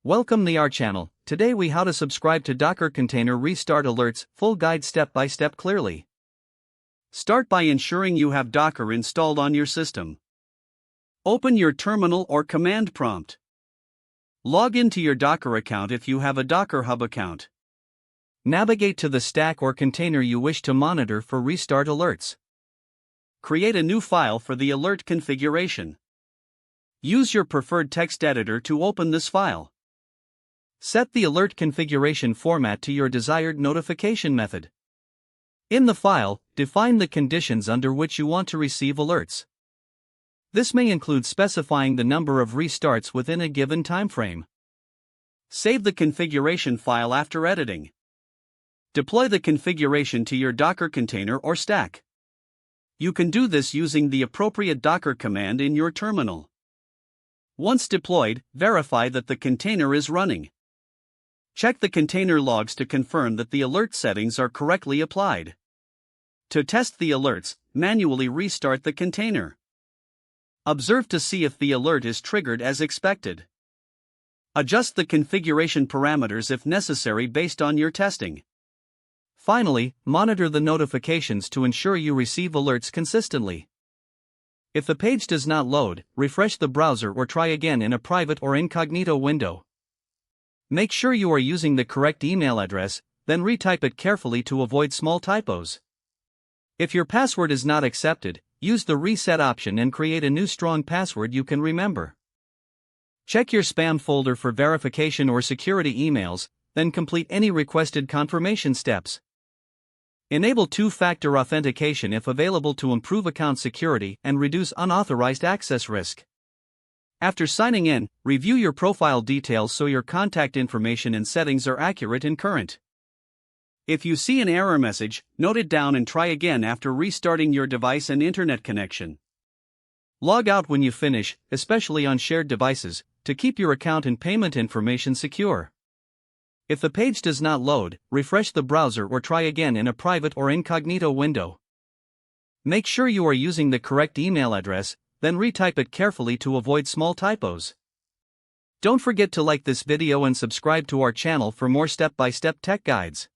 Welcome to our channel. Today we how to subscribe to Docker Container Restart Alerts, full guide step by step clearly. Start by ensuring you have Docker installed on your system. Open your terminal or command prompt. Log into your Docker account if you have a Docker Hub account. Navigate to the stack or container you wish to monitor for restart alerts. Create a new file for the alert configuration. Use your preferred text editor to open this file. Set the alert configuration format to your desired notification method. In the file, define the conditions under which you want to receive alerts. This may include specifying the number of restarts within a given time frame. Save the configuration file after editing. Deploy the configuration to your Docker container or stack. You can do this using the appropriate Docker command in your terminal. Once deployed, verify that the container is running. Check the container logs to confirm that the alert settings are correctly applied. To test the alerts, manually restart the container. Observe to see if the alert is triggered as expected. Adjust the configuration parameters if necessary based on your testing. Finally, monitor the notifications to ensure you receive alerts consistently. If the page does not load, refresh the browser or try again in a private or incognito window. Make sure you are using the correct email address, then retype it carefully to avoid small typos. If your password is not accepted, use the reset option and create a new strong password you can remember. Check your spam folder for verification or security emails, then complete any requested confirmation steps. Enable two-factor authentication if available to improve account security and reduce unauthorized access risk. After signing in, review your profile details so your contact information and settings are accurate and current. If you see an error message, note it down and try again after restarting your device and internet connection. Log out when you finish, especially on shared devices, to keep your account and payment information secure. If the page does not load, refresh the browser or try again in a private or incognito window. Make sure you are using the correct email address, then retype it carefully to avoid small typos. Don't forget to like this video and subscribe to our channel for more step-by-step tech guides.